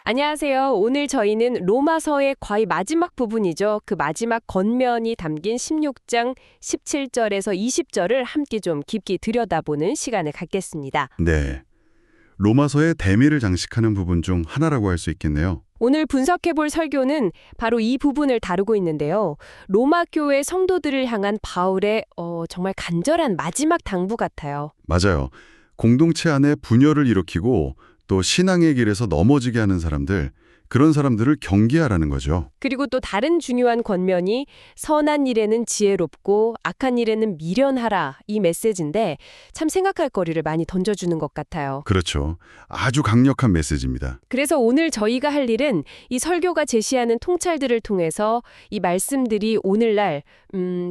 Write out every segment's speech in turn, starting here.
안녕하세요. 오늘 저희는 로마서의 거의 마지막 부분이죠. 그 마지막 권면이 담긴 16장 17절에서 20절을 함께 좀 깊게 들여다보는 시간을 갖겠습니다. 네. 로마서의 대미를 장식하는 부분 중 하나라고 할 수 있겠네요. 오늘 분석해볼 설교는 바로 이 부분을 다루고 있는데요. 로마 교회 성도들을 향한 바울의 정말 간절한 마지막 당부 같아요. 맞아요. 공동체 안에 분열을 일으키고 또 신앙의 길에서 넘어지게 하는 사람들, 그런 사람들을 경계하라는 거죠. 그리고 또 다른 중요한 권면이 선한 일에는 지혜롭고 악한 일에는 미련하라 이 메시지인데 참 생각할 거리를 많이 던져주는 것 같아요. 그렇죠. 아주 강력한 메시지입니다. 그래서 오늘 저희가 할 일은 이 설교가 제시하는 통찰들을 통해서 이 말씀들이 오늘날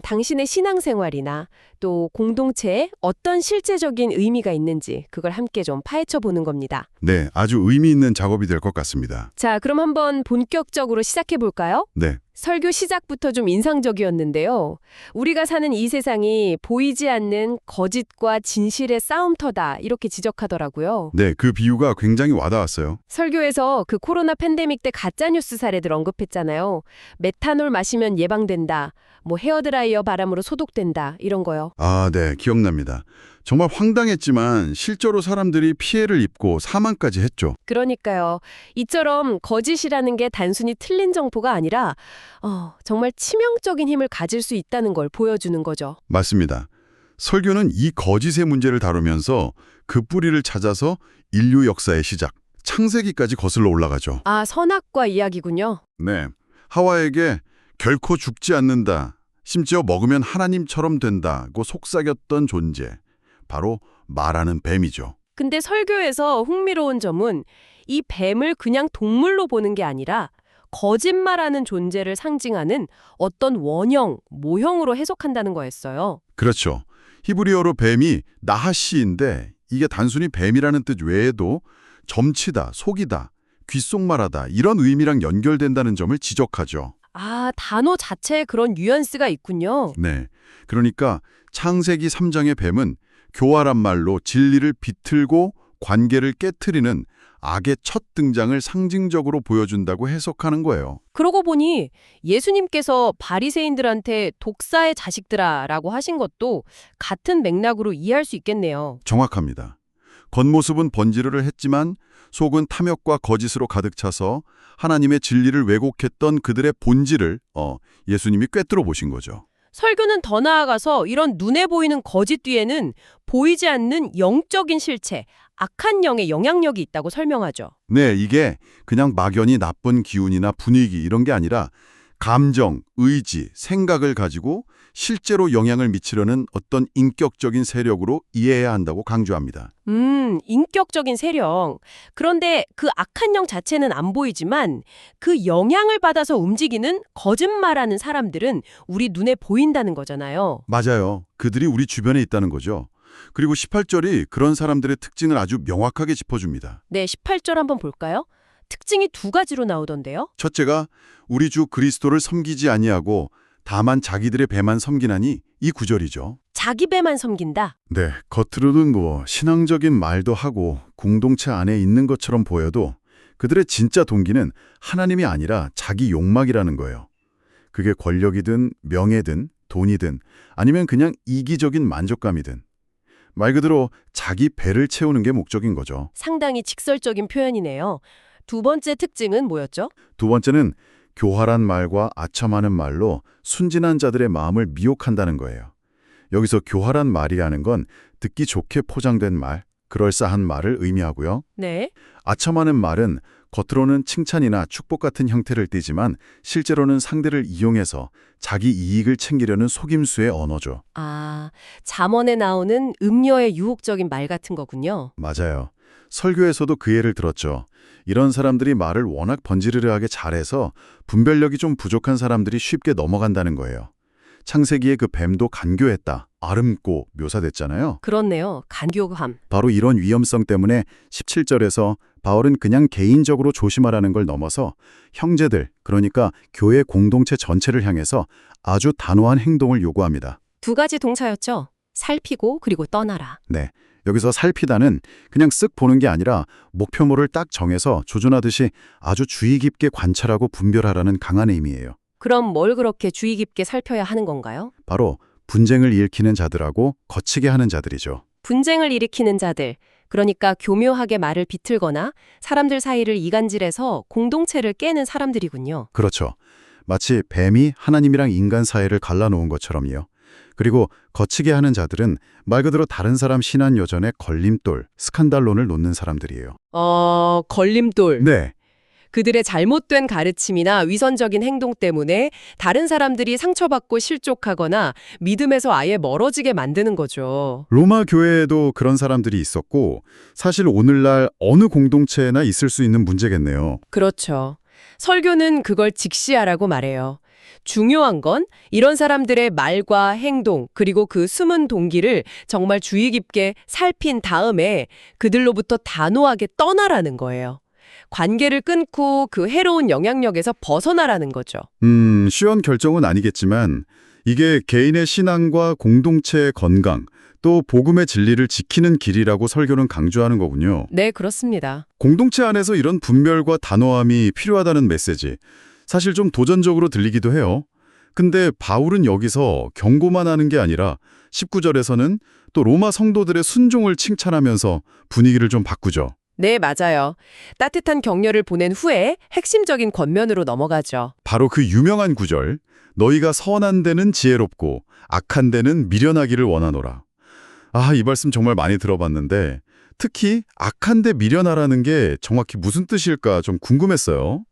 당신의 신앙생활이나 또 공동체에 어떤 실제적인 의미가 있는지 그걸 함께 좀 파헤쳐 보는 겁니다. 네, 아주 의미 있는 작업이 될 것 같습니다. 자, 그럼 한번 본격적으로 시작해 볼까요? 네, 설교 시작부터 좀 인상적이었는데요. 우리가 사는 이 세상이 보이지 않는 거짓과 진실의 싸움터다 이렇게 지적하더라고요. 네, 그 비유가 굉장히 와닿았어요. 설교에서 그 코로나 팬데믹 때 가짜뉴스 사례들 언급했잖아요. 메탄올 마시면 예방된다. 뭐 헤어드라이어 바람으로 소독된다. 이런 거요. 아, 네, 기억납니다. 정말 황당했지만 실제로 사람들이 피해를 입고 사망까지 했죠. 그러니까요. 이처럼 거짓이라는 게 단순히 틀린 정보가 아니라 정말 치명적인 힘을 가질 수 있다는 걸 보여주는 거죠. 맞습니다. 설교는 이 거짓의 문제를 다루면서 그 뿌리를 찾아서 인류 역사의 시작, 창세기까지 거슬러 올라가죠. 아, 선악과 이야기군요. 네, 하와에게 결코 죽지 않는다, 심지어 먹으면 하나님처럼 된다고 속삭였던 존재, 바로 말하는 뱀이죠. 근데 설교에서 흥미로운 점은 이 뱀을 그냥 동물로 보는 게 아니라 거짓말하는 존재를 상징하는 어떤 원형, 모형으로 해석한다는 거였어요. 그렇죠. 히브리어로 뱀이 나하시인데 이게 단순히 뱀이라는 뜻 외에도 점치다, 속이다, 귓속말하다 이런 의미랑 연결된다는 점을 지적하죠. 아, 단어 자체에 그런 뉘앙스가 있군요. 네, 그러니까 창세기 3장의 뱀은 교활한 말로 진리를 비틀고 관계를 깨트리는 악의 첫 등장을 상징적으로 보여준다고 해석하는 거예요. 그러고 보니 예수님께서 바리새인들한테 독사의 자식들아라고 하신 것도 같은 맥락으로 이해할 수 있겠네요. 정확합니다. 겉모습은 번지르르 했지만 속은 탐욕과 거짓으로 가득 차서 하나님의 진리를 왜곡했던 그들의 본질을 예수님이 꿰뚫어 보신 거죠. 설교는 더 나아가서 이런 눈에 보이는 거짓 뒤에는 보이지 않는 영적인 실체, 악한 영의 영향력이 있다고 설명하죠. 네, 이게 그냥 막연히 나쁜 기운이나 분위기 이런 게 아니라 감정, 의지, 생각을 가지고 실제로 영향을 미치려는 어떤 인격적인 세력으로 이해해야 한다고 강조합니다. 인격적인 세력. 그런데 그 악한 영 자체는 안 보이지만 그 영향을 받아서 움직이는 거짓말하는 사람들은 우리 눈에 보인다는 거잖아요. 맞아요. 그들이 우리 주변에 있다는 거죠. 그리고 18절이 그런 사람들의 특징을 아주 명확하게 짚어줍니다. 네, 18절 한번 볼까요? 특징이 두 가지로 나오던데요. 첫째가 우리 주 그리스도를 섬기지 아니하고 다만 자기들의 배만 섬기나니 이 구절이죠. 자기 배만 섬긴다. 네, 겉으로는 신앙적인 말도 하고 공동체 안에 있는 것처럼 보여도 그들의 진짜 동기는 하나님이 아니라 자기 욕망이라는 거예요. 그게 권력이든 명예든 돈이든 아니면 그냥 이기적인 만족감이든 말 그대로 자기 배를 채우는 게 목적인 거죠. 상당히 직설적인 표현이네요. 두 번째 특징은 뭐였죠? 두 번째는 교활한 말과 아첨하는 말로 순진한 자들의 마음을 미혹한다는 거예요. 여기서 교활한 말이라는 건 듣기 좋게 포장된 말, 그럴싸한 말을 의미하고요. 네. 아첨하는 말은 겉으로는 칭찬이나 축복 같은 형태를 띠지만 실제로는 상대를 이용해서 자기 이익을 챙기려는 속임수의 언어죠. 아, 잠언에 나오는 음녀의 유혹적인 말 같은 거군요. 맞아요. 설교에서도 그 예를 들었죠. 이런 사람들이 말을 워낙 번지르르하게 잘해서 분별력이 좀 부족한 사람들이 쉽게 넘어간다는 거예요. 창세기의 그 뱀도 간교했다, 아름고 묘사됐잖아요. 그렇네요. 간교함. 바로 이런 위험성 때문에 17절에서 바울은 그냥 개인적으로 조심하라는 걸 넘어서 형제들, 그러니까 교회 공동체 전체를 향해서 아주 단호한 행동을 요구합니다. 두 가지 동사였죠. 살피고 그리고 떠나라. 네. 여기서 살피다는 그냥 쓱 보는 게 아니라 목표물을 딱 정해서 조준하듯이 아주 주의 깊게 관찰하고 분별하라는 강한 의미예요. 그럼 뭘 그렇게 주의 깊게 살펴야 하는 건가요? 바로 분쟁을 일으키는 자들하고 거치게 하는 자들이죠. 분쟁을 일으키는 자들, 그러니까 교묘하게 말을 비틀거나 사람들 사이를 이간질해서 공동체를 깨는 사람들이군요. 그렇죠. 마치 뱀이 하나님이랑 인간 사이를 갈라놓은 것처럼요. 그리고 거치게 하는 자들은 말 그대로 다른 사람 신한 여전에 걸림돌, 스칸달론을 놓는 사람들이에요. 걸림돌. 네. 그들의 잘못된 가르침이나 위선적인 행동 때문에 다른 사람들이 상처받고 실족하거나 믿음에서 아예 멀어지게 만드는 거죠. 로마 교회에도 그런 사람들이 있었고 사실 오늘날 어느 공동체나 있을 수 있는 문제겠네요. 그렇죠. 설교는 그걸 직시하라고 말해요. 중요한 건 이런 사람들의 말과 행동 그리고 그 숨은 동기를 정말 주의 깊게 살핀 다음에 그들로부터 단호하게 떠나라는 거예요. 관계를 끊고 그 해로운 영향력에서 벗어나라는 거죠. 쉬운 결정은 아니겠지만 이게 개인의 신앙과 공동체의 건강, 또 복음의 진리를 지키는 길이라고 설교는 강조하는 거군요. 네, 그렇습니다. 공동체 안에서 이런 분별과 단호함이 필요하다는 메시지, 사실 좀 도전적으로 들리기도 해요. 근데 바울은 여기서 경고만 하는 게 아니라 19절에서는 또 로마 성도들의 순종을 칭찬하면서 분위기를 좀 바꾸죠. 네, 맞아요. 따뜻한 격려를 보낸 후에 핵심적인 권면으로 넘어가죠. 바로 그 유명한 구절, 너희가 선한 데는 지혜롭고 악한 데는 미련하기를 원하노라. 이 말씀 정말 많이 들어봤는데 특히 악한 데 미련하라는 게 정확히 무슨 뜻일까 좀 궁금했어요.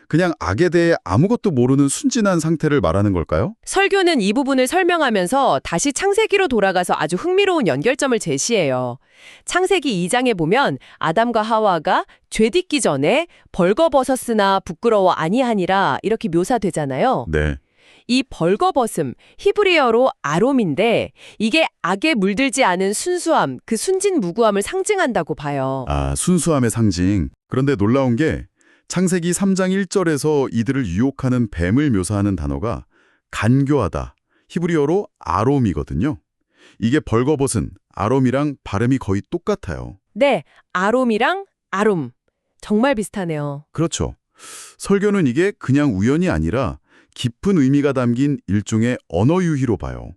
그냥 악에 대해 아무것도 모르는 순진한 상태를 말하는 걸까요? 설교는 이 부분을 설명하면서 다시 창세기로 돌아가서 아주 흥미로운 연결점을 제시해요. 창세기 2장에 보면 아담과 하와가 죄 짓기 전에 벌거벗었으나 부끄러워 아니하니라 이렇게 묘사되잖아요. 네. 이 벌거벗음, 히브리어로 아롬인데 이게 악에 물들지 않은 순수함, 그 순진무구함을 상징한다고 봐요. 순수함의 상징. 그런데 놀라운 게 창세기 3장 1절에서 이들을 유혹하는 뱀을 묘사하는 단어가 간교하다, 히브리어로 아롬이거든요. 이게 벌거벗은 아롬이랑 발음이 거의 똑같아요. 네, 아롬이랑 아롬. 정말 비슷하네요. 그렇죠. 설교는 이게 그냥 우연이 아니라 깊은 의미가 담긴 일종의 언어 유희로 봐요.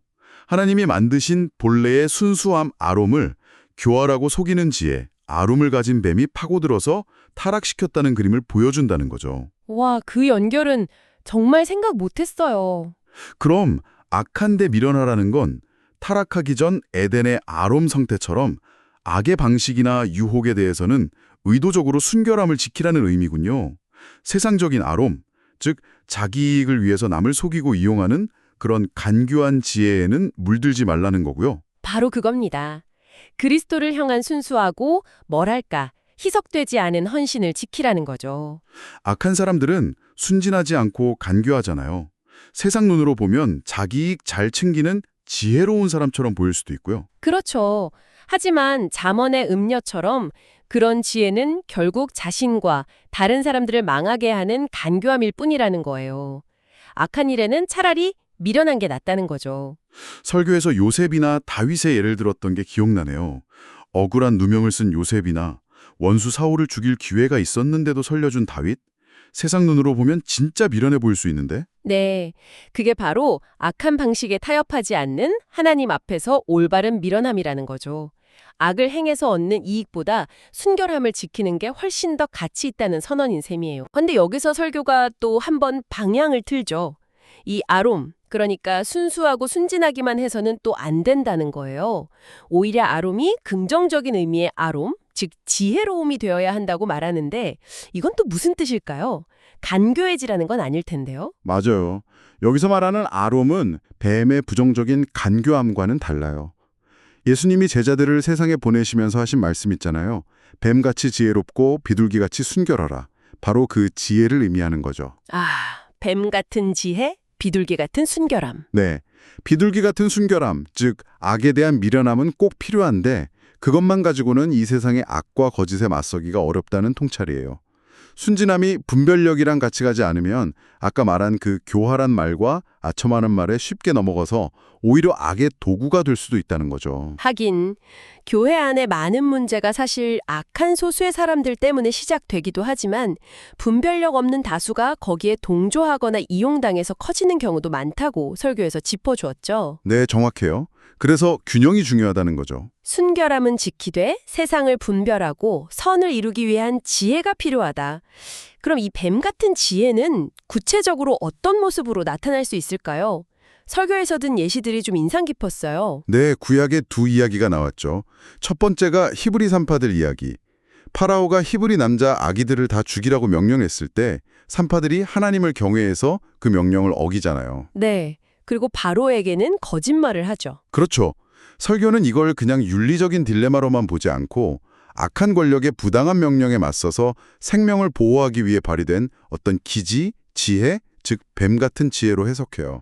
하나님이 만드신 본래의 순수함 아롬을 교활하고 속이는 지혜, 아롬을 가진 뱀이 파고들어서 타락시켰다는 그림을 보여준다는 거죠. 와, 그 연결은 정말 생각 못했어요. 그럼 악한 데 미련하라는 건 타락하기 전 에덴의 아롬 상태처럼 악의 방식이나 유혹에 대해서는 의도적으로 순결함을 지키라는 의미군요. 세상적인 아롬, 즉 자기 이익을 위해서 남을 속이고 이용하는 그런 간교한 지혜에는 물들지 말라는 거고요. 바로 그겁니다. 그리스도를 향한 순수하고 뭐랄까 희석되지 않은 헌신을 지키라는 거죠. 악한 사람들은 순진하지 않고 간교하잖아요. 세상 눈으로 보면 자기 이익 잘 챙기는 지혜로운 사람처럼 보일 수도 있고요. 그렇죠. 하지만 잠언의 음녀처럼 그런 지혜는 결국 자신과 다른 사람들을 망하게 하는 간교함일 뿐이라는 거예요. 악한 일에는 차라리 미련한 게 낫다는 거죠. 설교에서 요셉이나 다윗의 예를 들었던 게 기억나네요. 억울한 누명을 쓴 요셉이나 원수 사울을 죽일 기회가 있었는데도 살려준 다윗? 세상 눈으로 보면 진짜 미련해 보일 수 있는데? 네, 그게 바로 악한 방식에 타협하지 않는 하나님 앞에서 올바른 미련함이라는 거죠. 악을 행해서 얻는 이익보다 순결함을 지키는 게 훨씬 더 가치 있다는 선언인 셈이에요. 근데 여기서 설교가 또 한 번 방향을 틀죠. 이 아롬, 그러니까 순수하고 순진하기만 해서는 또 안 된다는 거예요. 오히려 아롬이 긍정적인 의미의 아롬, 즉 지혜로움이 되어야 한다고 말하는데 이건 또 무슨 뜻일까요? 간교해지라는 건 아닐 텐데요. 맞아요. 여기서 말하는 아롬은 뱀의 부정적인 간교함과는 달라요. 예수님이 제자들을 세상에 보내시면서 하신 말씀 있잖아요. 뱀같이 지혜롭고 비둘기같이 순결하라. 바로 그 지혜를 의미하는 거죠. 뱀 같은 지혜, 비둘기 같은 순결함. 네, 비둘기 같은 순결함, 즉 악에 대한 미련함은 꼭 필요한데 그것만 가지고는 이 세상의 악과 거짓에 맞서기가 어렵다는 통찰이에요. 순진함이 분별력이랑 같이 가지 않으면 아까 말한 그 교활한 말과 아첨하는 말에 쉽게 넘어가서 오히려 악의 도구가 될 수도 있다는 거죠. 하긴 교회 안에 많은 문제가 사실 악한 소수의 사람들 때문에 시작되기도 하지만 분별력 없는 다수가 거기에 동조하거나 이용당해서 커지는 경우도 많다고 설교에서 짚어주었죠. 네, 정확해요. 그래서 균형이 중요하다는 거죠. 순결함은 지키되 세상을 분별하고 선을 이루기 위한 지혜가 필요하다. 그럼 이 뱀 같은 지혜는 구체적으로 어떤 모습으로 나타날 수 있을까요? 설교에서 든 예시들이 좀 인상 깊었어요. 네, 구약에 두 이야기가 나왔죠. 첫 번째가 히브리 산파들 이야기. 파라오가 히브리 남자 아기들을 다 죽이라고 명령했을 때 산파들이 하나님을 경외해서 그 명령을 어기잖아요. 네. 그리고 바로에게는 거짓말을 하죠. 그렇죠. 설교는 이걸 그냥 윤리적인 딜레마로만 보지 않고 악한 권력의 부당한 명령에 맞서서 생명을 보호하기 위해 발휘된 어떤 기지, 지혜, 즉 뱀 같은 지혜로 해석해요.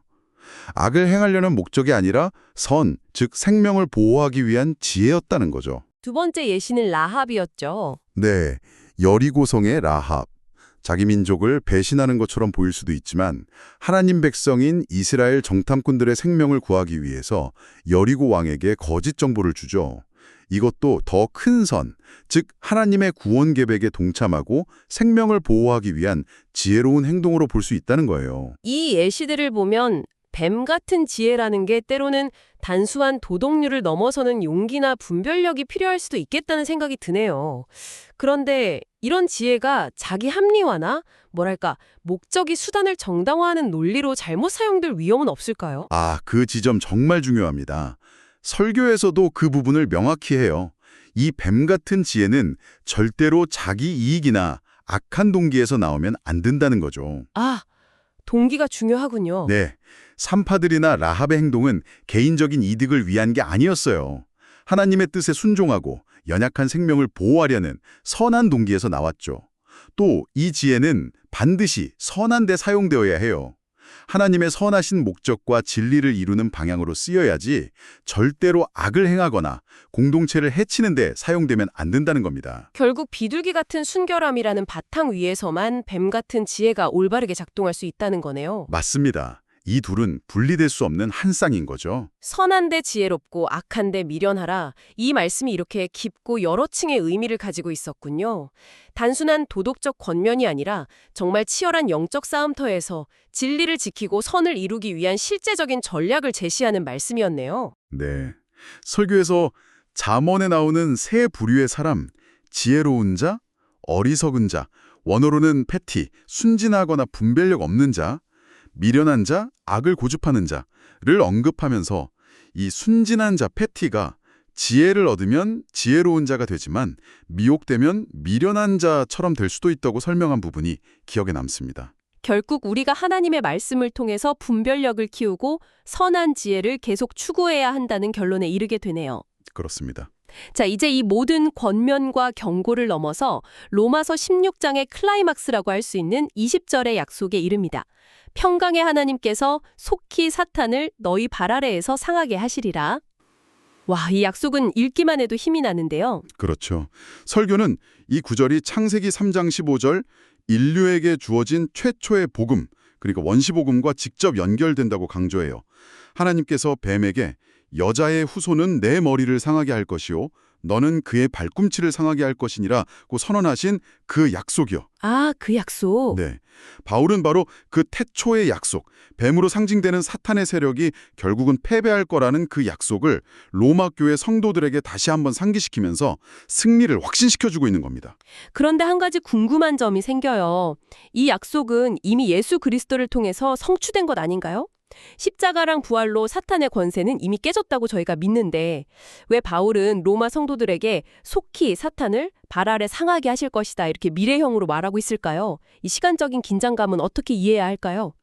악을 행하려는 목적이 아니라 선, 즉 생명을 보호하기 위한 지혜였다는 거죠. 두 번째 예시는 라합이었죠. 네, 여리고성의 라합. 자기 민족을 배신하는 것처럼 보일 수도 있지만 하나님 백성인 이스라엘 정탐꾼들의 생명을 구하기 위해서 여리고 왕에게 거짓 정보를 주죠. 이것도 더 큰 선, 즉 하나님의 구원 계획에 동참하고 생명을 보호하기 위한 지혜로운 행동으로 볼 수 있다는 거예요. 이 예시들을 보면 뱀 같은 지혜라는 게 때로는 단순한 도덕률을 넘어서는 용기나 분별력이 필요할 수도 있겠다는 생각이 드네요. 그런데 이런 지혜가 자기 합리화나 뭐랄까 목적이 수단을 정당화하는 논리로 잘못 사용될 위험은 없을까요? 그 지점 정말 중요합니다. 설교에서도 그 부분을 명확히 해요. 이 뱀 같은 지혜는 절대로 자기 이익이나 악한 동기에서 나오면 안 된다는 거죠. 동기가 중요하군요. 네, 산파들이나 라합의 행동은 개인적인 이득을 위한 게 아니었어요. 하나님의 뜻에 순종하고 연약한 생명을 보호하려는 선한 동기에서 나왔죠. 또 이 지혜는 반드시 선한 데 사용되어야 해요. 하나님의 선하신 목적과 진리를 이루는 방향으로 쓰여야지 절대로 악을 행하거나 공동체를 해치는 데 사용되면 안 된다는 겁니다. 결국 비둘기 같은 순결함이라는 바탕 위에서만 뱀 같은 지혜가 올바르게 작동할 수 있다는 거네요. 맞습니다. 이 둘은 분리될 수 없는 한 쌍인 거죠. 선한데 지혜롭고 악한데 미련하라. 이 말씀이 이렇게 깊고 여러 층의 의미를 가지고 있었군요. 단순한 도덕적 권면이 아니라 정말 치열한 영적 싸움터에서 진리를 지키고 선을 이루기 위한 실제적인 전략을 제시하는 말씀이었네요. 네. 설교에서 잠언에 나오는 세 부류의 사람, 지혜로운 자, 어리석은 자, 원어로는 패티, 순진하거나 분별력 없는 자, 미련한 자, 악을 고집하는 자를 언급하면서 이 순진한 자 패티가 지혜를 얻으면 지혜로운 자가 되지만 미혹되면 미련한 자처럼 될 수도 있다고 설명한 부분이 기억에 남습니다. 결국 우리가 하나님의 말씀을 통해서 분별력을 키우고 선한 지혜를 계속 추구해야 한다는 결론에 이르게 되네요. 그렇습니다. 자, 이제 이 모든 권면과 경고를 넘어서 로마서 16장의 클라이막스라고 할 수 있는 20절의 약속에 이릅니다. 평강의 하나님께서 속히 사탄을 너희 발 아래에서 상하게 하시리라. 와, 이 약속은 읽기만 해도 힘이 나는데요. 그렇죠. 설교는 이 구절이 창세기 3장 15절 인류에게 주어진 최초의 복음, 그러니까 원시복음과 직접 연결된다고 강조해요. 하나님께서 뱀에게 여자의 후손은 내 머리를 상하게 할 것이요 너는 그의 발꿈치를 상하게 할 것이니라고 선언하신 그 약속이요. 그 약속. 네, 바울은 바로 그 태초의 약속, 뱀으로 상징되는 사탄의 세력이 결국은 패배할 거라는 그 약속을 로마 교회 성도들에게 다시 한번 상기시키면서 승리를 확신시켜주고 있는 겁니다. 그런데 한 가지 궁금한 점이 생겨요. 이 약속은 이미 예수 그리스도를 통해서 성취된 것 아닌가요? 십자가랑 부활로 사탄의 권세는 이미 깨졌다고 저희가 믿는데 왜 바울은 로마 성도들에게 속히 사탄을 발 아래 상하게 하실 것이다 이렇게 미래형으로 말하고 있을까요? 이 시간적인 긴장감은 어떻게 이해해야 할까요?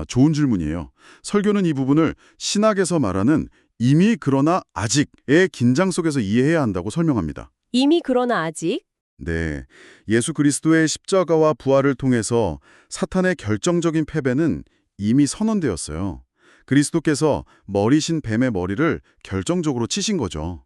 좋은 질문이에요. 설교는 이 부분을 신학에서 말하는 이미 그러나 아직의 긴장 속에서 이해해야 한다고 설명합니다. 이미 그러나 아직? 네, 예수 그리스도의 십자가와 부활을 통해서 사탄의 결정적인 패배는 이미 선언되었어요. 그리스도께서 머리신 뱀의 머리를 결정적으로 치신 거죠.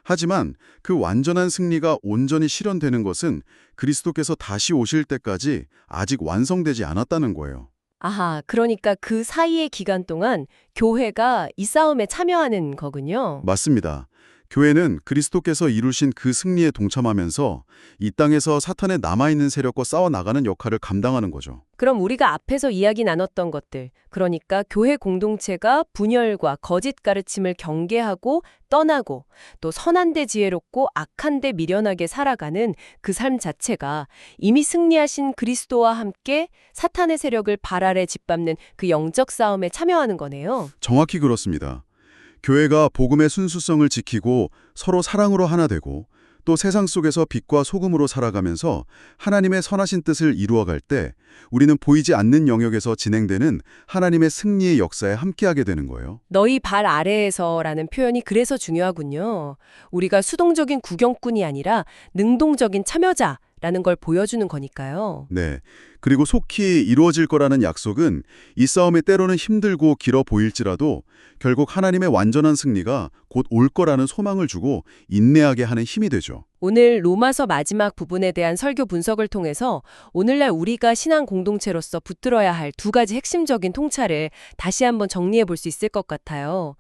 하지만 그 완전한 승리가 온전히 실현되는 것은 그리스도께서 다시 오실 때까지 아직 완성되지 않았다는 거예요. 아하, 그러니까 그 사이의 기간 동안 교회가 이 싸움에 참여하는 거군요. 맞습니다. 교회는 그리스도께서 이루신 그 승리에 동참하면서 이 땅에서 사탄의 남아있는 세력과 싸워 나가는 역할을 감당하는 거죠. 그럼 우리가 앞에서 이야기 나눴던 것들, 그러니까 교회 공동체가 분열과 거짓 가르침을 경계하고 떠나고 또 선한데 지혜롭고 악한데 미련하게 살아가는 그 삶 자체가 이미 승리하신 그리스도와 함께 사탄의 세력을 발 아래 짓밟는 그 영적 싸움에 참여하는 거네요. 정확히 그렇습니다. 교회가 복음의 순수성을 지키고 서로 사랑으로 하나 되고 또 세상 속에서 빛과 소금으로 살아가면서 하나님의 선하신 뜻을 이루어갈 때 우리는 보이지 않는 영역에서 진행되는 하나님의 승리의 역사에 함께하게 되는 거예요. 너희 발 아래에서라는 표현이 그래서 중요하군요. 우리가 수동적인 구경꾼이 아니라 능동적인 참여자라는 걸 보여주는 거니까요. 네. 그리고 속히 이루어질 거라는 약속은 이 싸움이 때로는 힘들고 길어 보일지라도 결국 하나님의 완전한 승리가 곧 올 거라는 소망을 주고 인내하게 하는 힘이 되죠. 오늘 로마서 마지막 부분에 대한 설교 분석을 통해서 오늘날 우리가 신앙 공동체로서 붙들어야 할 두 가지 핵심적인 통찰을 다시 한번 정리해 볼 수 있을 것 같아요.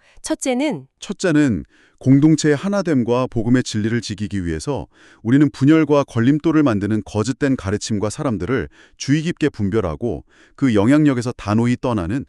첫째는 공동체의 하나됨과 복음의 진리를 지키기 위해서 우리는 분열과 걸림돌을 만드는 거짓된 가르침과 사람들을 주의 깊게 분별하고 그 영향력에서 단호히 떠나는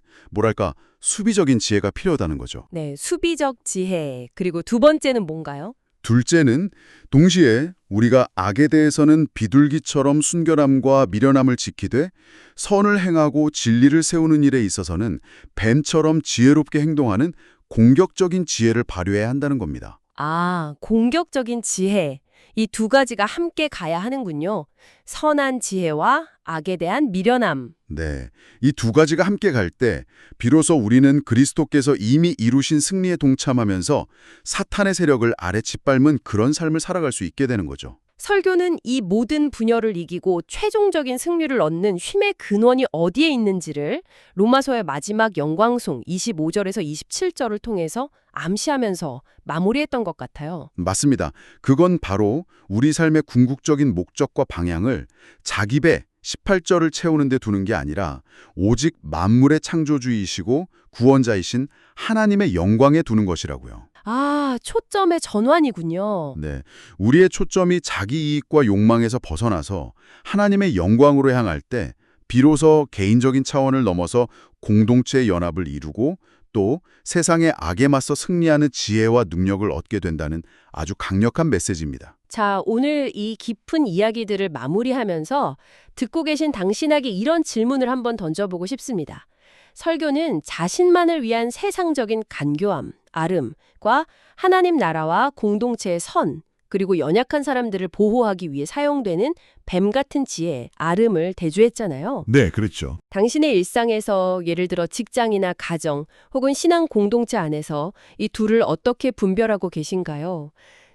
수비적인 지혜가 필요하다는 거죠. 네, 수비적 지혜. 그리고 두 번째는 뭔가요? 둘째는 동시에 우리가 악에 대해서는 비둘기처럼 순결함과 미련함을 지키되 선을 행하고 진리를 세우는 일에 있어서는 뱀처럼 지혜롭게 행동하는 공격적인 지혜를 발휘해야 한다는 겁니다. 아, 공격적인 지혜. 이 두 가지가 함께 가야 하는군요. 선한 지혜와 악에 대한 미련함. 네, 이 두 가지가 함께 갈 때 비로소 우리는 그리스도께서 이미 이루신 승리에 동참하면서 사탄의 세력을 아래 짓밟는 그런 삶을 살아갈 수 있게 되는 거죠. 설교는 이 모든 분열을 이기고 최종적인 승리를 얻는 힘의 근원이 어디에 있는지를 로마서의 마지막 영광송 25절에서 27절을 통해서 암시하면서 마무리했던 것 같아요. 맞습니다. 그건 바로 우리 삶의 궁극적인 목적과 방향을 자기 배 18절을 채우는 데 두는 게 아니라 오직 만물의 창조주이시고 구원자이신 하나님의 영광에 두는 것이라고요. 아, 초점의 전환이군요. 네, 우리의 초점이 자기 이익과 욕망에서 벗어나서 하나님의 영광으로 향할 때 비로소 개인적인 차원을 넘어서 공동체의 연합을 이루고 또 세상의 악에 맞서 승리하는 지혜와 능력을 얻게 된다는 아주 강력한 메시지입니다. 자, 오늘 이 깊은 이야기들을 마무리하면서 듣고 계신 당신에게 이런 질문을 한번 던져보고 싶습니다. 설교는 자신만을 위한 세상적인 간교함, 아름과 하나님 나라와 공동체의 선, 그리고 연약한 사람들을 보호하기 위해 사용되는 뱀 같은 지혜, 아름을 대조했잖아요. 네, 그렇죠. 당신의 일상에서 예를 들어 직장이나 가정 혹은 신앙 공동체 안에서 이 둘을 어떻게 분별하고 계신가요?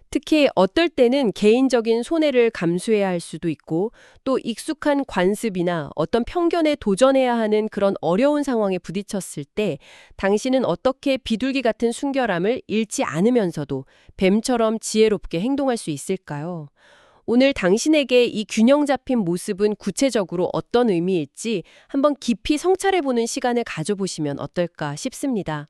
특히 어떨 때는 개인적인 손해를 감수해야 할 수도 있고 또 익숙한 관습이나 어떤 편견에 도전해야 하는 그런 어려운 상황에 부딪혔을 때 당신은 어떻게 비둘기 같은 순결함을 잃지 않으면서도 뱀처럼 지혜롭게 행동할 수 있을까요? 오늘 당신에게 이 균형 잡힌 모습은 구체적으로 어떤 의미일지 한번 깊이 성찰해보는 시간을 가져보시면 어떨까 싶습니다.